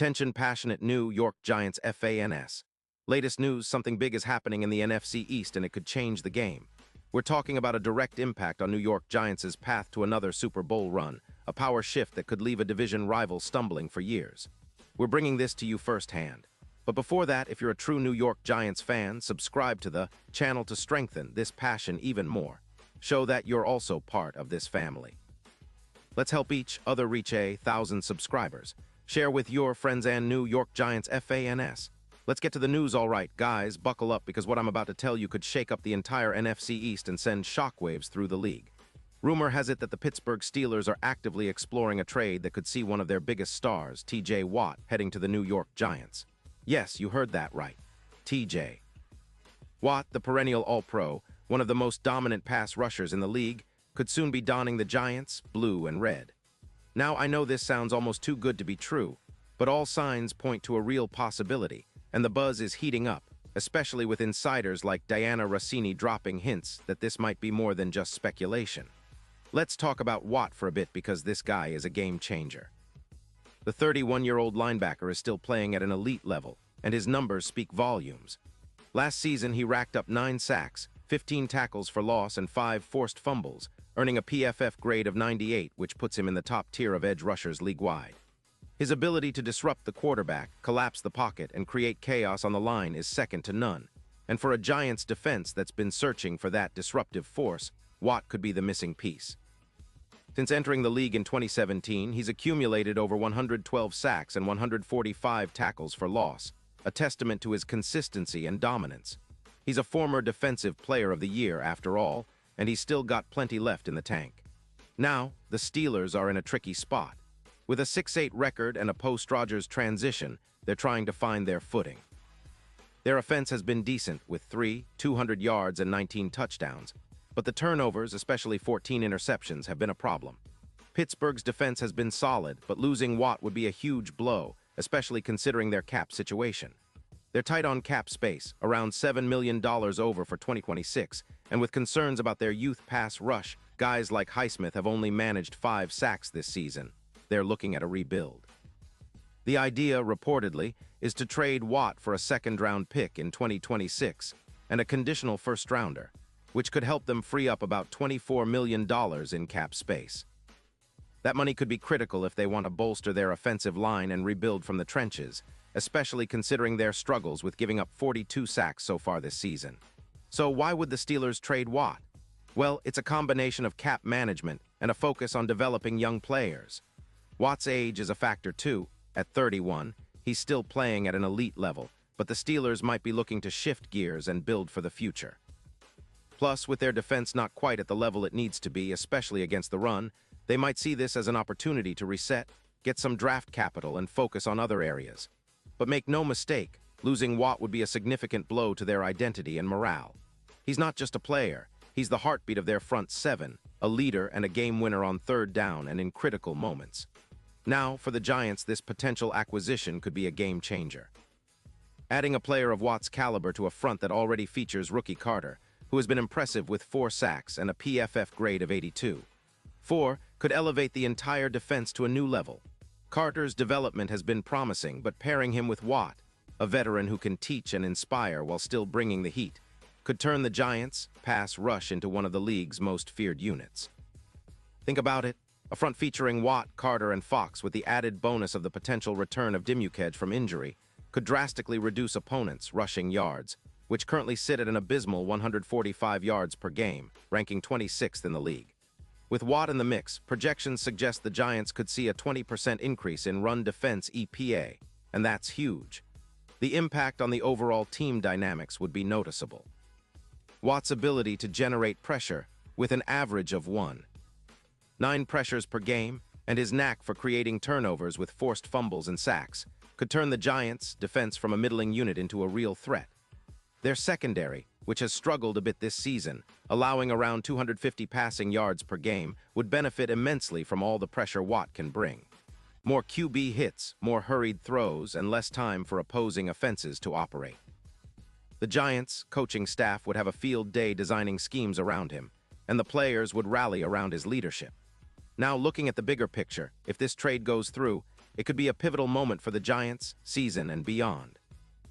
Attention passionate New York Giants fans. Latest news, something big is happening in the NFC East and it could change the game. We're talking about a direct impact on New York Giants' path to another Super Bowl run, a power shift that could leave a division rival stumbling for years. We're bringing this to you firsthand. But before that, if you're a true New York Giants fan, subscribe to the channel to strengthen this passion even more. Show that you're also part of this family. Let's help each other reach 1,000 subscribers. Share with your friends and New York Giants fans. Let's get to the news, all right, guys. Buckle up because what I'm about to tell you could shake up the entire NFC East and send shockwaves through the league. Rumor has it that the Pittsburgh Steelers are actively exploring a trade that could see one of their biggest stars, T.J. Watt, heading to the New York Giants. Yes, you heard that right. T.J. Watt, the perennial All-Pro, one of the most dominant pass rushers in the league, could soon be donning the Giants' blue and red. Now, I know this sounds almost too good to be true, but all signs point to a real possibility, and the buzz is heating up, especially with insiders like Diana Rossini dropping hints that this might be more than just speculation. Let's talk about Watt for a bit because this guy is a game changer. The 31-year-old linebacker is still playing at an elite level, and his numbers speak volumes. Last season, he racked up 9 sacks, 15 tackles for loss, and 5 forced fumbles, earning a PFF grade of 98, which puts him in the top tier of edge rushers league-wide. His ability to disrupt the quarterback, collapse the pocket, and create chaos on the line is second to none. And for a Giants defense that's been searching for that disruptive force, Watt could be the missing piece. Since entering the league in 2017, he's accumulated over 112 sacks and 145 tackles for loss, a testament to his consistency and dominance. He's a former Defensive Player of the Year, after all, and he's still got plenty left in the tank. Now, the Steelers are in a tricky spot. With a 6-8 record and a post-Rodgers transition, they're trying to find their footing. Their offense has been decent, with 200 yards and 19 touchdowns, but the turnovers, especially 14 interceptions, have been a problem. Pittsburgh's defense has been solid, but losing Watt would be a huge blow, especially considering their cap situation. They're tight on cap space, around $7 million over for 2026, and with concerns about their youth pass rush, guys like Highsmith have only managed 5 sacks this season. They're looking at a rebuild. The idea, reportedly, is to trade Watt for a second-round pick in 2026 and a conditional first-rounder, which could help them free up about $24 million in cap space. That money could be critical if they want to bolster their offensive line and rebuild from the trenches, especially considering their struggles with giving up 42 sacks so far this season. So why would the Steelers trade Watt? Well, it's a combination of cap management and a focus on developing young players. Watt's age is a factor too. At 31, he's still playing at an elite level, but the Steelers might be looking to shift gears and build for the future. Plus, with their defense not quite at the level it needs to be, especially against the run, they might see this as an opportunity to reset, get some draft capital, and focus on other areas. But make no mistake, losing Watt would be a significant blow to their identity and morale. He's not just a player, he's the heartbeat of their front seven, a leader and a game winner on third down and in critical moments. Now, for the Giants, this potential acquisition could be a game changer. Adding a player of Watt's caliber to a front that already features rookie Carter, who has been impressive with 4 sacks and a PFF grade of 82. 4 could elevate the entire defense to a new level. Carter's development has been promising, but pairing him with Watt, a veteran who can teach and inspire while still bringing the heat, could turn the Giants' pass rush into one of the league's most feared units. Think about it. A front featuring Watt, Carter, and Fox with the added bonus of the potential return of Dimukesh from injury could drastically reduce opponents' rushing yards, which currently sit at an abysmal 145 yards per game, ranking 26th in the league. With Watt in the mix, projections suggest the Giants could see a 20% increase in run defense EPA, and that's huge. The impact on the overall team dynamics would be noticeable. Watt's ability to generate pressure with an average of 9 pressures per game, and his knack for creating turnovers with forced fumbles and sacks could turn the Giants' defense from a middling unit into a real threat. Their secondary, which has struggled a bit this season, allowing around 250 passing yards per game, would benefit immensely from all the pressure Watt can bring. More QB hits, more hurried throws, and less time for opposing offenses to operate. The Giants' coaching staff would have a field day designing schemes around him, and the players would rally around his leadership. Now, looking at the bigger picture, if this trade goes through, It could be a pivotal moment for the Giants, season and beyond.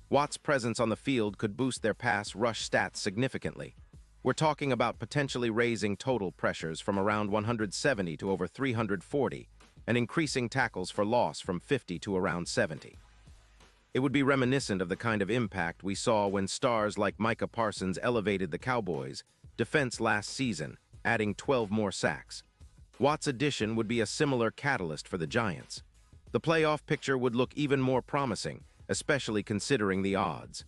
Watt's presence on the field could boost their pass rush stats significantly. We're talking about potentially raising total pressures from around 170 to over 340, and increasing tackles for loss from 50 to around 70. It would be reminiscent of the kind of impact we saw when stars like Micah Parsons elevated the Cowboys' defense last season, adding 12 more sacks. Watt's addition would be a similar catalyst for the Giants. The playoff picture would look even more promising, especially considering the odds.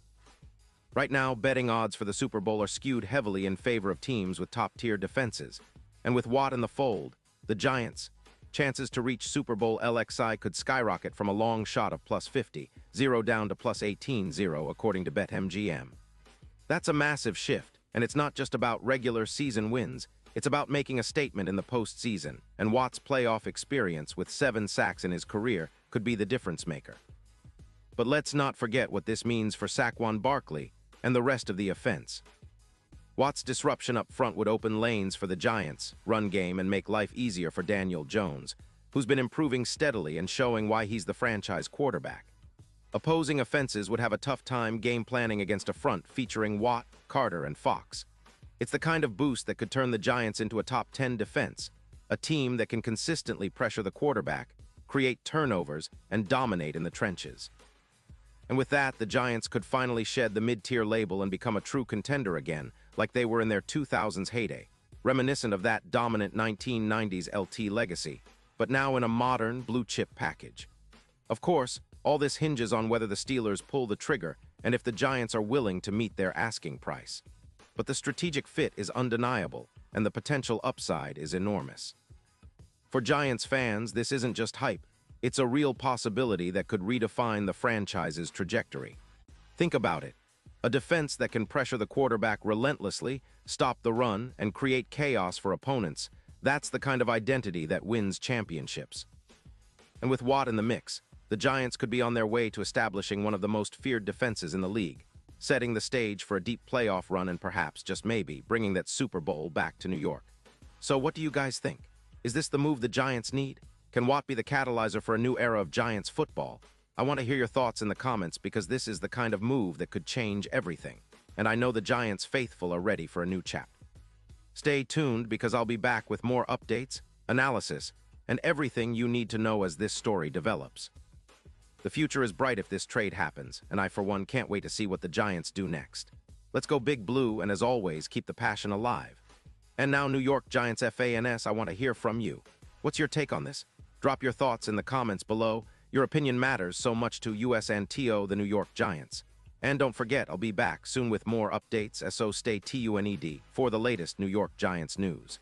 Right now, betting odds for the Super Bowl are skewed heavily in favor of teams with top-tier defenses. And with Watt in the fold, the Giants' chances to reach Super Bowl LXI could skyrocket from a long shot of plus 50, 0 down to plus 18, 0, according to BetMGM. That's a massive shift, and it's not just about regular season wins. It's about making a statement in the postseason, and Watt's playoff experience with 7 sacks in his career could be the difference maker. But let's not forget what this means for Saquon Barkley and the rest of the offense. Watt's disruption up front would open lanes for the Giants' run game and make life easier for Daniel Jones, who's been improving steadily and showing why he's the franchise quarterback. Opposing offenses would have a tough time game planning against a front featuring Watt, Carter, and Fox. It's the kind of boost that could turn the Giants into a top 10 defense, a team that can consistently pressure the quarterback, create turnovers, and dominate in the trenches. And with that, the Giants could finally shed the mid-tier label and become a true contender again, like they were in their 2000s heyday, reminiscent of that dominant 1990s LT legacy, but now in a modern, blue-chip package. Of course, all this hinges on whether the Steelers pull the trigger and if the Giants are willing to meet their asking price. But the strategic fit is undeniable, and the potential upside is enormous. For Giants fans, this isn't just hype. It's a real possibility that could redefine the franchise's trajectory. Think about it. A defense that can pressure the quarterback relentlessly, stop the run, and create chaos for opponents, that's the kind of identity that wins championships. And with Watt in the mix, the Giants could be on their way to establishing one of the most feared defenses in the league, setting the stage for a deep playoff run and perhaps, just maybe, bringing that Super Bowl back to New York. So what do you guys think? Is this the move the Giants need? Can Watt be the catalyzer for a new era of Giants football? I want to hear your thoughts in the comments because this is the kind of move that could change everything. And I know the Giants faithful are ready for a new chapter. Stay tuned because I'll be back with more updates, analysis, and everything you need to know as this story develops. The future is bright if this trade happens, and I, for one, can't wait to see what the Giants do next. Let's go Big Blue, and as always, keep the passion alive. And now, New York Giants fans, I want to hear from you. What's your take on this? Drop your thoughts in the comments below. Your opinion matters so much to USNTO, the New York Giants. And don't forget, I'll be back soon with more updates, so stay tuned for the latest New York Giants news.